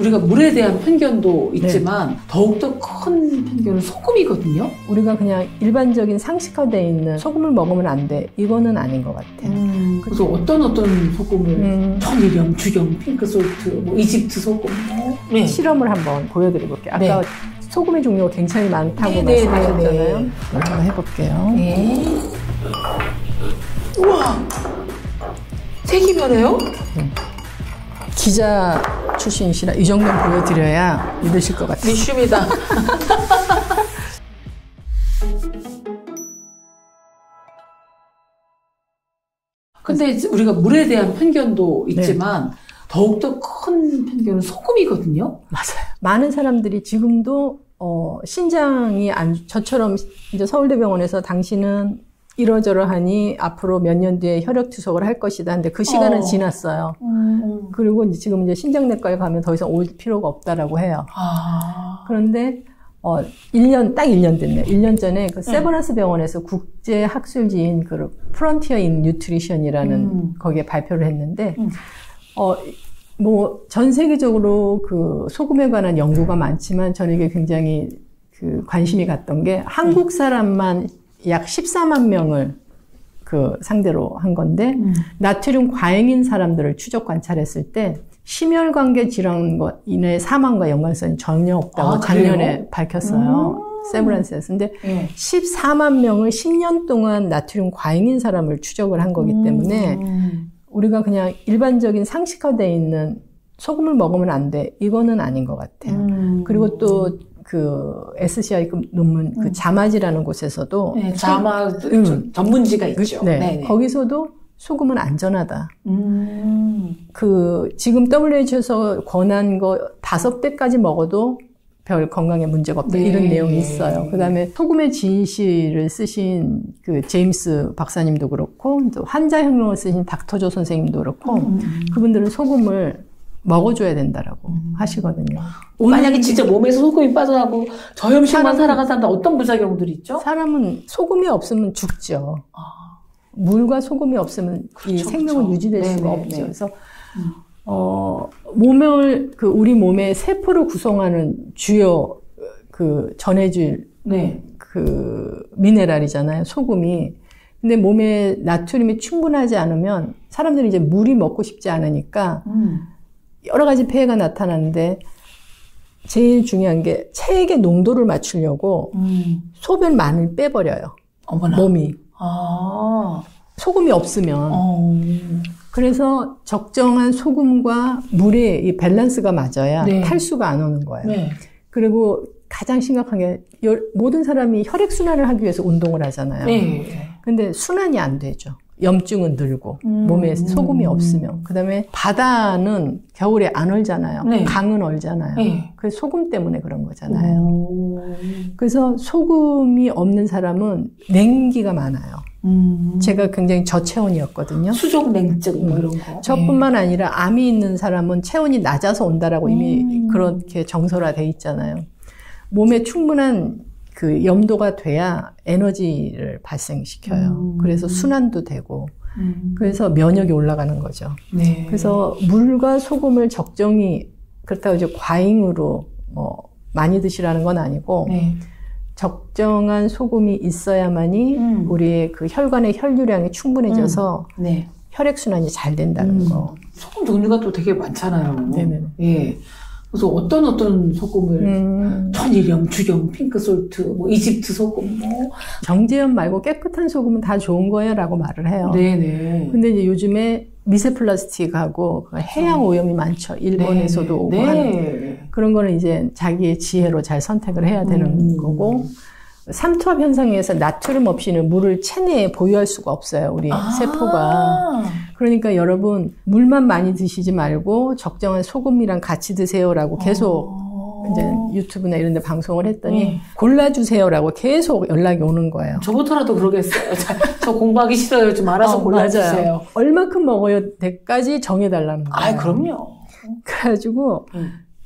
우리가 물에 대한 편견도 있지만 더욱더 큰 편견은 소금이거든요. 우리가 그냥 일반적인 상식화되어 있는 소금을 먹으면 안 돼. 이거는 아닌 것 같아요. 그래서 어떤 소금을 천일염, 주염, 핑크솔트, 뭐 이집트 소금 네. 실험을 한번 보여드려볼게요. 아까 소금의 종류가 굉장히 많다고 말씀하셨잖아요. 한번 해볼게요. 네. 우와! 색이 변해요? 기자 출신이시라 이 정도는 보여드려야 믿으실 것 같아요. 믿습니다. 근데 우리가 물에 대한 편견도 있지만 더욱더 큰 편견은 소금이거든요. 맞아요. 많은 사람들이 지금도 신장이 저처럼 이제 서울대병원에서 당신은 이러저러하니 앞으로 몇 년 뒤에 혈액투석을 할 것이다. 근데 그 시간은 지났어요. 그리고 지금 이제 신장내과에 가면 더 이상 올 필요가 없다라고 해요. 그런데 1년 됐네요. 1년 전에 그 세브란스 병원에서 국제 학술지인 그 프론티어 인 뉴트리션이라는 거기에 발표를 했는데 뭐 전 세계적으로 그 소금에 관한 연구가 많지만 저는 이게 굉장히 그 관심이 갔던 게 한국 사람만 약 14만 명을 그 상대로 한 건데 나트륨 과잉인 사람들을 추적 관찰했을 때 심혈관계 질환과 인해 사망과 연관성이 전혀 없다고 작년에 밝혔어요. 세브란스에서. 근데 14만 명을 10년 동안 나트륨 과잉인 사람을 추적을 한 거기 때문에 우리가 그냥 일반적인 상식화되어 있는 소금을 먹으면 안 돼. 이거는 아닌 것 같아요. 그리고 또 그 SCI급 논문 그 자마지라는 곳에서도 자마 전문지가 있죠. 거기서도 소금은 안전하다. 그 지금 WHO에서 권한 거 5배까지 먹어도 별 건강에 문제가 없다. 이런 내용이 있어요. 그다음에 소금의 진실을 쓰신 그 제임스 박사님도 그렇고 또 환자혁명을 쓰신 닥터조 선생님도 그렇고 그분들은 소금을 먹어줘야 된다라고 하시거든요. 만약에 진짜 몸에서 소금이 빠져나고 저염식만 살아간 사람들 어떤 부작용들이 있죠? 사람은 소금이 없으면 죽죠. 물과 소금이 없으면 이 생명은 유지될 수가 없죠. 그래서 몸을 우리 몸의 세포를 구성하는 주요 그 전해질 그 미네랄이잖아요. 소금이. 근데 몸에 나트륨이 충분하지 않으면 사람들이 이제 물이 먹고 싶지 않으니까 여러 가지 폐해가 나타나는데 제일 중요한 게 체액의 농도를 맞추려고 소변만을 빼버려요. 어머나. 몸이. 소금이 없으면. 그래서 적정한 소금과 물의 이 밸런스가 맞아야 탈수가 안 오는 거예요. 그리고 가장 심각한 게 모든 사람이 혈액순환을 하기 위해서 운동을 하잖아요. 근데 순환이 안 되죠. 염증은 늘고 몸에 소금이 없으면. 그다음에 바다는 겨울에 안 얼잖아요. 강은 얼잖아요. 그래서 소금 때문에 그런 거잖아요. 그래서 소금이 없는 사람은 냉기가 많아요. 제가 굉장히 저체온이었거든요. 수족 냉증 뭐 이런 거. 저뿐만 아니라 암이 있는 사람은 체온이 낮아서 온다라고 이미 그렇게 정설화돼 있잖아요. 몸에 충분한 그 염도가 돼야 에너지를 발생시켜요. 그래서 순환도 되고, 그래서 면역이 올라가는 거죠. 그래서 물과 소금을 적정히, 그렇다고 이제 과잉으로 많이 드시라는 건 아니고, 적정한 소금이 있어야만이 우리의 그 혈관의 혈류량이 충분해져서 혈액순환이 잘 된다는 거. 소금 종류가 또 되게 많잖아요. 그래서 어떤 소금을 천일염, 주염, 핑크솔트, 뭐 이집트 소금, 뭐 정제염 말고 깨끗한 소금은 다 좋은 거야라고 말을 해요. 근데 이제 요즘에 미세 플라스틱하고 해양 오염이 많죠. 일본에서도 오고 하는 그런 거는 이제 자기의 지혜로 잘 선택을 해야 되는 거고. 삼투압 현상에 의해서 나트륨 없이는 물을 체내에 보유할 수가 없어요. 우리 세포가. 그러니까 여러분 물만 많이 드시지 말고 적정한 소금이랑 같이 드세요라고 계속 이제 유튜브나 이런 데 방송을 했더니 골라주세요라고 계속 연락이 오는 거예요. 저부터라도 그러겠어요. 저 공부하기 싫어요. 좀 알아서 골라주세요. 맞아요. 얼마큼 먹어요? 때까지 정해달라는 거예요. 그럼요. 그래가지고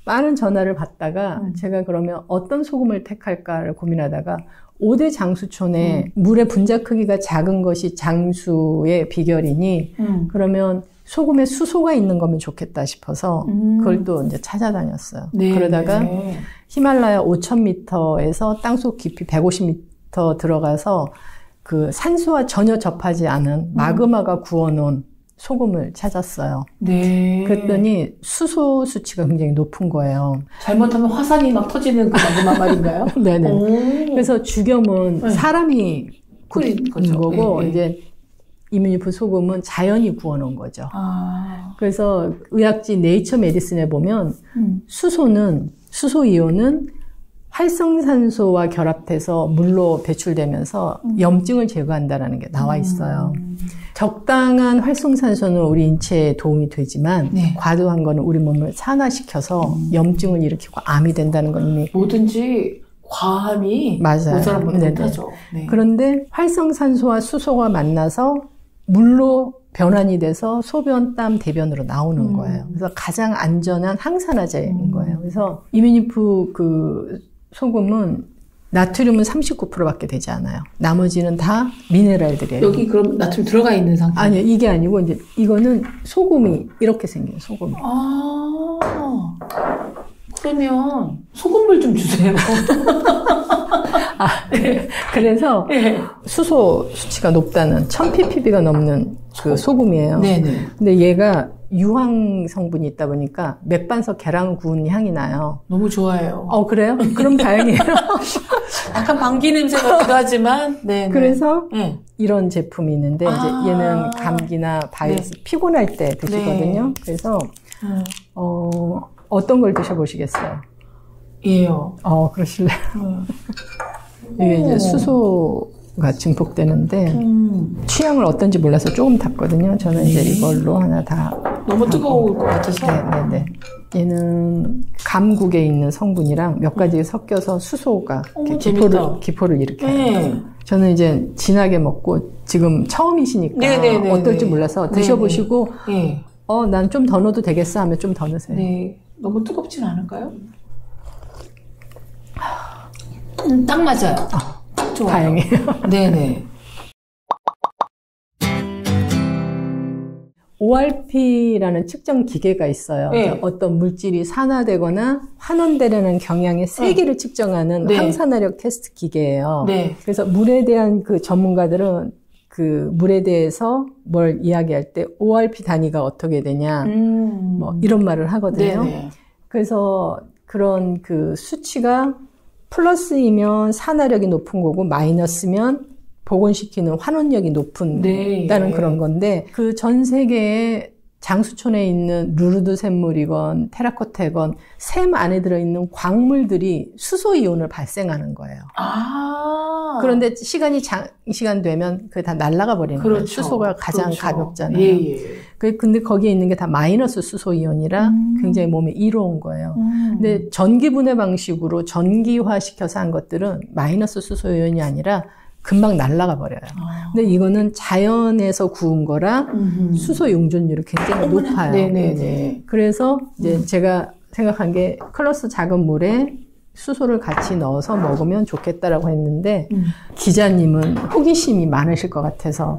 많은 전화를 받다가 제가 그러면 어떤 소금을 택할까를 고민하다가 5대 장수촌에 물의 분자 크기가 작은 것이 장수의 비결이니 그러면 소금에 수소가 있는 거면 좋겠다 싶어서 그걸 또 이제 찾아다녔어요. 네. 그러다가 히말라야 5,000m에서 땅속 깊이 150m 들어가서 그 산소와 전혀 접하지 않은 마그마가 구워놓은 소금을 찾았어요. 네. 그랬더니 수소 수치가 굉장히 높은 거예요. 잘못하면 화산이 막 터지는 그 마그마 말인가요? 네네. 오. 그래서 죽염은 네. 사람이 끓인 거죠. 거고 네. 이제 이뮤니프 소금은 자연이 구워놓은 거죠. 그래서 의학지 네이처 메디슨에 보면 수소는 수소 이온은 활성산소와 결합해서 물로 배출되면서 염증을 제거한다는 게 나와 있어요. 적당한 활성산소는 우리 인체에 도움이 되지만 네. 과도한 거는 우리 몸을 산화시켜서 염증을 일으키고 암이 된다는 건 이미 뭐든지 과함이 맞아요. 모자란 네네. 못하죠. 네. 그런데 활성산소와 수소가 만나서 물로 변환이 돼서 소변, 땀, 대변으로 나오는 거예요. 그래서 가장 안전한 항산화제인 거예요. 그래서 이뮤니프 그 소금은 나트륨은 39%밖에 되지 않아요. 나머지는 다 미네랄들이에요. 여기 그럼 나트륨 들어가 있는 상태? 아니요, 이게 아니고 이제 이거는 소금이 이렇게 생긴 소금. 그러면 소금물 좀 주세요. 네. 그래서 네. 수소 수치가 높다는 1000ppb가 넘는 그 소금이에요. 네네. 근데 얘가 유황 성분이 있다 보니까 맥반석 계란 구운 향이 나요. 너무 좋아해요. 그래요? 그럼 다행이에요. 약간 방귀 냄새 같기도 하지만, 네. 그래서 네. 이런 제품이 있는데 이제 얘는 감기나 바이러스 피곤할 때 드시거든요. 그래서 어떤 걸 드셔보시겠어요? 예요. 그러실래요? 이게 이제 수소가 증폭되는데 취향을 어떤지 몰라서 조금 탔거든요. 저는 이제 이걸로 하나 다 너무 뜨거울 것 같아서. 네네네. 얘는 감국에 있는 성분이랑 몇 가지 섞여서 수소가 기포를 일으켜요. 네. 저는 이제 진하게 먹고 지금 처음이시니까 네네네. 어떨지 몰라서 드셔보시고 네. 난 좀 더 넣어도 되겠어 하면 좀 더 넣으세요. 네. 너무 뜨겁진 않을까요? 딱 맞아요. 딱 좋아요. 다행이에요. 네네. ORP라는 측정 기계가 있어요. 네. 어떤 물질이 산화되거나 환원되려는 경향의 세기를 측정하는 네. 항산화력 테스트 기계예요. 네. 그래서 물에 대한 그 전문가들은 그 물에 대해서 뭘 이야기할 때 ORP 단위가 어떻게 되냐, 뭐 이런 말을 하거든요. 네네. 그래서 그런 그 수치가 플러스이면 산화력이 높은 거고 마이너스면 복원시키는 환원력이 높다는 그런 건데 그 전 세계에 장수촌에 있는 루르드 샘물이건 테라코타건 샘 안에 들어있는 광물들이 수소이온을 발생하는 거예요. 그런데 시간이 장시간 되면 그게 다 날아가 버리는 거예요. 수소가 가장 가볍잖아요. 예. 근데 거기에 있는 게 다 마이너스 수소이온이라 굉장히 몸에 이로운 거예요. 근데 전기분해 방식으로 전기화시켜서 한 것들은 마이너스 수소이온이 아니라 금방 날아가 버려요. 근데 이거는 자연에서 구운 거라 수소 용존율이 굉장히 높아요. 네네네. 그래서 이제 제가 생각한 게 클러스 작은 물에 수소를 같이 넣어서 먹으면 좋겠다라고 했는데 기자님은 호기심이 많으실 것 같아서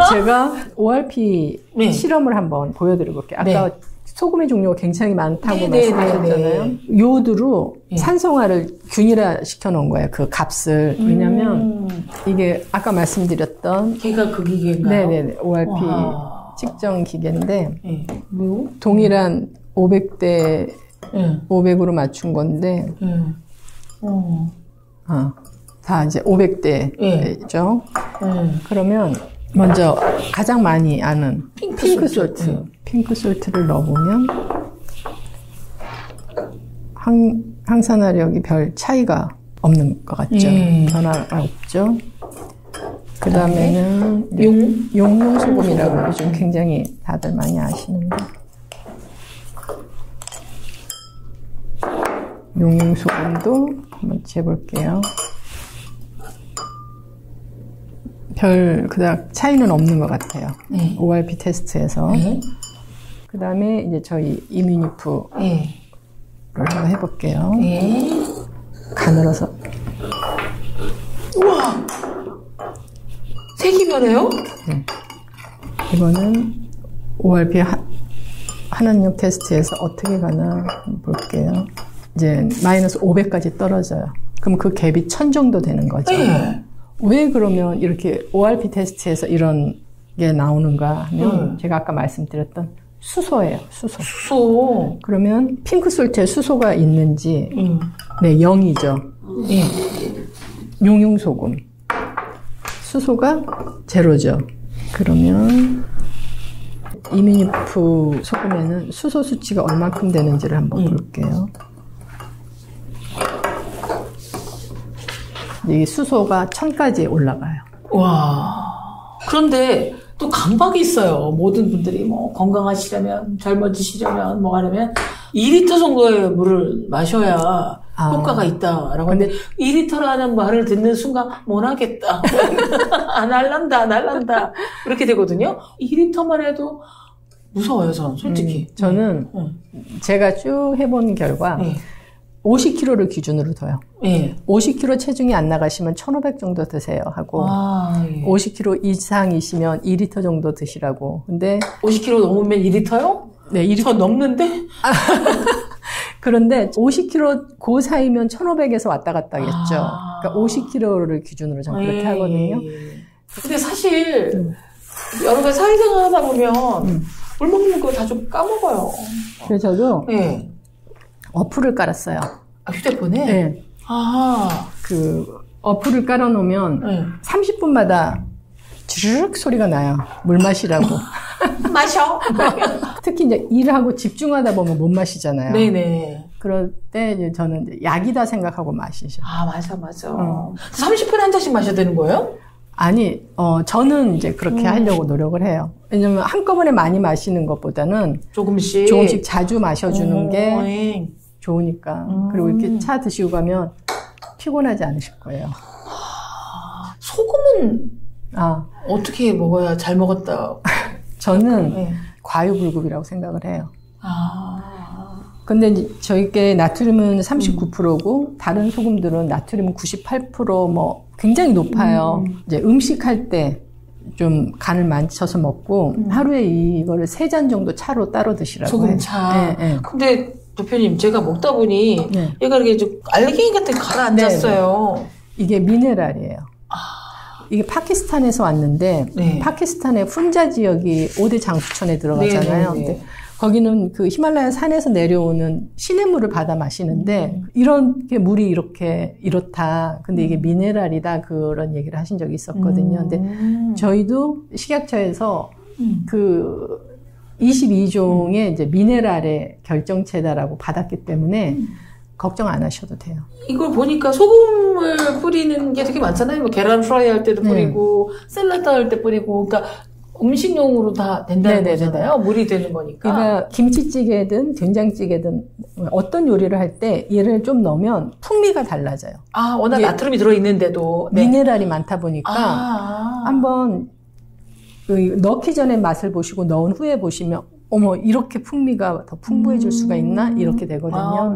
제가 ORP 실험을 한번 보여드려 볼게요. 아까 소금의 종류가 굉장히 많다고 말씀하셨잖아요. 요오드로 산성화를 균일화 시켜놓은 거예요. 그 값을. 왜냐면 이게 아까 말씀드렸던 걔가 그 기계인가요? 네네네. ORP 측정 기계인데 동일한 500대 500으로 맞춘 건데 다 이제 500대죠. 그러면 먼저 가장 많이 아는 핑크솔트. 핑크솔트를 넣어보면 항산화력이 별 차이가 없는 것 같죠. 변화가 없죠. 그 다음에는 용농소금이라고 요즘 굉장히 다들 많이 아시는데 용농소금도 한번 재볼게요. 그닥 차이는 없는 것 같아요. ORP 테스트에서. 그 다음에 이제 저희 이뮤니프를 한번 해볼게요. 가늘어서. 우와! 색이 변해요? 이거는 ORP 한원역 테스트에서 어떻게 가나 볼게요. 이제 마이너스 500까지 떨어져요. 그럼 그 갭이 1000 정도 되는 거죠. 네. 왜 그러면 이렇게 ORP 테스트에서 이런 게 나오는가 하면 제가 아까 말씀드렸던 수소예요. 수소. 그러면 핑크솔트에 수소가 있는지 네, 0이죠. 네. 용융소금. 수소가 제로죠. 그러면 이미니프 소금에는 수소 수치가 얼마큼 되는지를 한번 볼게요. 이 수소가 1000까지 올라가요. 와. 그런데 또 강박이 있어요. 모든 분들이 뭐 건강하시려면, 젊어지시려면, 뭐 하려면 2리터 정도의 물을 마셔야 효과가 있다라고 하는데 2리터라는 말을 듣는 순간 못 하겠다. 날란다. 이렇게 되거든요. 2리터만 해도 무서워요, 저는 솔직히. 저는 제가 쭉 해본 결과 50kg를 기준으로 둬요. 50kg 체중이 안 나가시면 1500 정도 드세요 하고 50kg 이상이시면 2리터 정도 드시라고. 근데 50kg 넘으면 2리터요? 네, 2리터. 저 넘는데? 그런데 50kg 그 사이면 1500에서 왔다 갔다 하겠죠. 그러니까 50kg를 기준으로 저는 그렇게 하거든요. 근데 사실 여러 가지 사회생활 하다 보면 물 먹는 거 다 좀 까먹어요. 그래서 저도 어플을 깔았어요. 휴대폰에? 네. 그 어플을 깔아놓으면 30분마다 주르륵 소리가 나요. 물 마시라고. 마셔. 특히 이제 일하고 집중하다 보면 못 마시잖아요. 네네. 그럴 때 이제 저는 이제 약이다 생각하고 마시죠. 맞아. 30분에 한 잔씩 마셔야 되는 거예요? 아니, 저는 이제 그렇게 하려고 노력을 해요. 왜냐면 한꺼번에 많이 마시는 것보다는 조금씩 자주 마셔주는 게 좋으니까. 그리고 이렇게 차 드시고 가면 피곤하지 않으실 거예요. 소금은 어떻게 먹어야 잘 먹었다? 저는 과유불급이라고 생각을 해요. 근데 이제 저희께 나트륨은 39%고 다른 소금들은 나트륨은 98% 뭐 굉장히 높아요. 이제 음식할 때 좀 간을 만져서 먹고 하루에 이거를 3잔 정도 차로 따로 드시라고 소금차. 근데 대표님 제가 먹다 보니 얘가 이렇게 좀 알갱이 같은 게 가라앉았어요. 이게 미네랄이에요. 이게 파키스탄에서 왔는데 파키스탄의 푼자 지역이 5대 장수촌에 들어가잖아요. 근데 거기는 그 히말라야 산에서 내려오는 시냇물을 받아 마시는데 이렇게 물이 이렇다. 근데 이게 미네랄이다. 그런 얘기를 하신 적이 있었거든요. 근데 저희도 식약처에서 그 22종의 이제 미네랄의 결정체다라고 받았기 때문에 걱정 안 하셔도 돼요. 이걸 보니까 소금을 뿌리는 게 되게 많잖아요. 뭐 계란 프라이 할 때도 뿌리고 샐러드 할 때 뿌리고, 그러니까 음식용으로 다 된다는 거잖아요. 물이 되는 거니까. 그러니까 김치찌개든 된장찌개든 어떤 요리를 할 때 얘를 좀 넣으면 풍미가 달라져요. 워낙 나트륨이 들어있는데도. 미네랄이 많다 보니까 한번 넣기 전에 맛을 보시고 넣은 후에 보시면 어머 이렇게 풍미가 더 풍부해질 수가 있나? 이렇게 되거든요.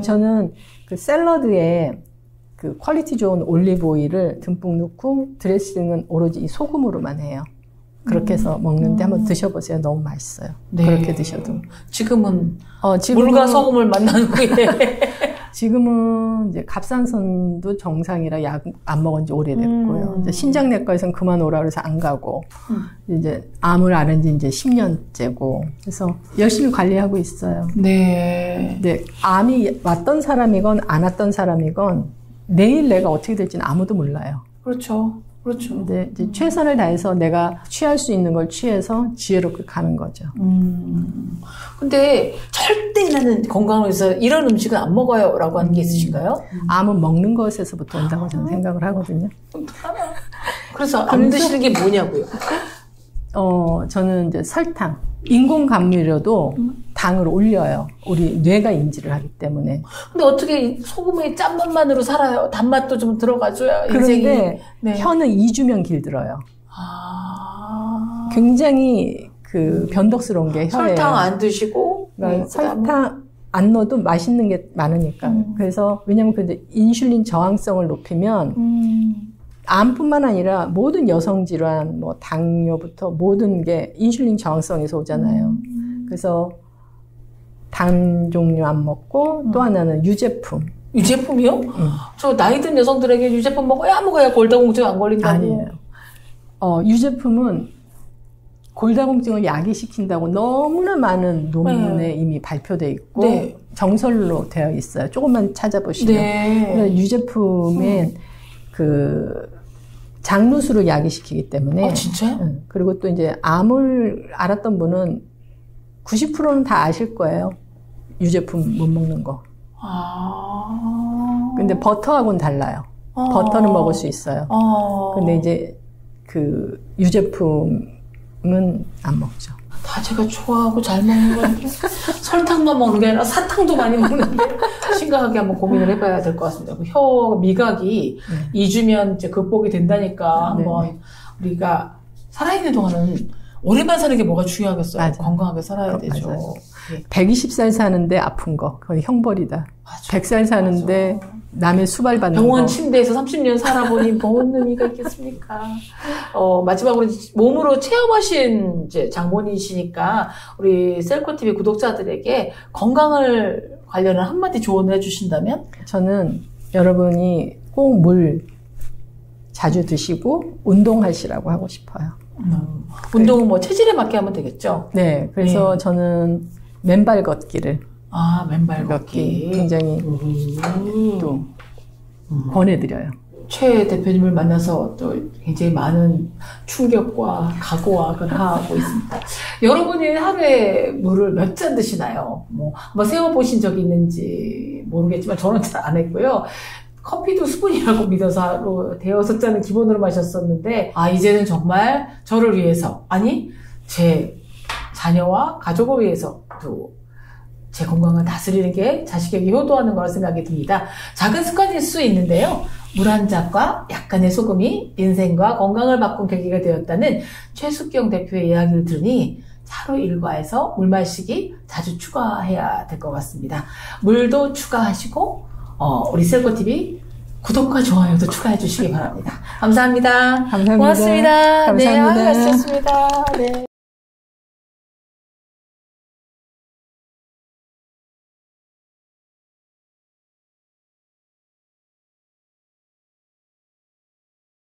저는 그 샐러드에 그 퀄리티 좋은 올리브 오일을 듬뿍 넣고 드레싱은 오로지 이 소금으로만 해요. 그렇게 해서 먹는데 한번 드셔보세요. 너무 맛있어요. 그렇게 드셔도. 지금은 물과 소금을 만난 후에 지금은 이제 갑상선도 정상이라 약 안 먹은 지 오래됐고요. 이제 신장내과에서는 그만 오라 그래서 안 가고 이제 암을 앓은 지 이제 10년째고 그래서 열심히 관리하고 있어요. 근데 암이 왔던 사람이건 안 왔던 사람이건 내일 내가 어떻게 될지는 아무도 몰라요. 그렇죠. 근데 이제 최선을 다해서 내가 취할 수 있는 걸 취해서 지혜롭게 가는 거죠. 근데 절대 나는 건강을 위해서 이런 음식은 안 먹어요 라고 하는 게 있으신가요? 암은 먹는 것에서부터 온다고 저는 생각을 하거든요. 그래서 안 드시는 게 뭐냐고요? 저는 이제 설탕, 인공 감미료도 당을 올려요. 우리 뇌가 인지를 하기 때문에. 근데 어떻게 소금의 짠맛만으로 살아요? 단맛도 좀 들어가줘야 인생이. 그런데 혀는 2주면 길들어요. 굉장히 그 변덕스러운 게 혀예요. 설탕 안 드시고. 그러니까 설탕 안 넣어도 맛있는 게 많으니까. 그래서 왜냐면 근데 인슐린 저항성을 높이면 암뿐만 아니라 모든 여성 질환, 뭐 당뇨부터 모든 게 인슐린 저항성에서 오잖아요. 그래서 단 종류 안 먹고 또 하나는 유제품. 유제품이요? 저 나이 든 여성들에게 유제품 먹어야 골다공증 안 걸린다고. 아니에요. 유제품은 골다공증을 야기시킨다고 너무나 많은 논문에 이미 발표돼 있고 네. 정설로 되어 있어요. 조금만 찾아보시면. 네. 유제품은 그 장루수를 야기시키기 때문에. 진짜요? 그리고 또 이제 암을 알았던 분은 90%는 다 아실 거예요. 유제품 못 먹는 거. 근데 버터하고는 달라요. 버터는 먹을 수 있어요. 근데 이제 그 유제품은 안 먹죠. 다 제가 좋아하고 잘 먹는 건데 설탕만 먹는 게 아니라 사탕도 많이 먹는데 심각하게 한번 고민을 해봐야 될 것 같습니다. 혀 미각이 2주면 이제 극복이 된다니까 한번 우리가 살아있는 동안은 오래만 사는 게 뭐가 중요하겠어요. 맞아. 건강하게 살아야 되죠. 맞아요. 120살 사는데 아픈 거 그건 형벌이다. 맞아. 100살 사는데 남의 수발 받는 병원 거. 침대에서 30년 살아보니 뭔 의미가 있겠습니까? 마지막으로 몸으로 체험하신 이제 장본인이시니까 우리 셀코TV 구독자들에게 건강을 관련한 한마디 조언을 해주신다면? 저는 여러분이 꼭 물 자주 드시고 운동하시라고 하고 싶어요. 운동은 뭐 체질에 맞게 하면 되겠죠? 네, 그래서 저는 맨발 걷기를 맨발 걷기 굉장히 또 권해드려요. 최 대표님을 만나서 또 굉장히 많은 충격과 각오와 하고 있습니다. 여러분이 하루에 물을 몇 잔 드시나요? 뭐 한번 세워보신 적이 있는지 모르겠지만 저는 잘 안 했고요. 커피도 수분이라고 믿어서 하루 대여섯 잔은 기본으로 마셨었는데 이제는 정말 저를 위해서 아니 제 자녀와 가족을 위해서 또 제 건강을 다스리는 게 자식에게 효도하는 거라 생각이 듭니다. 작은 습관일 수 있는데요. 물 한 잔과 약간의 소금이 인생과 건강을 바꾼 계기가 되었다는 최숙경 대표의 이야기를 들으니 하루 일과에서 물 마시기 자주 추가해야 될 것 같습니다. 물도 추가하시고 우리 셀코TV 구독과 좋아요도 추가해 주시기 바랍니다. 감사합니다. 감사합니다. 고맙습니다. 감사합니다. 네, 맛있었습니다. 네.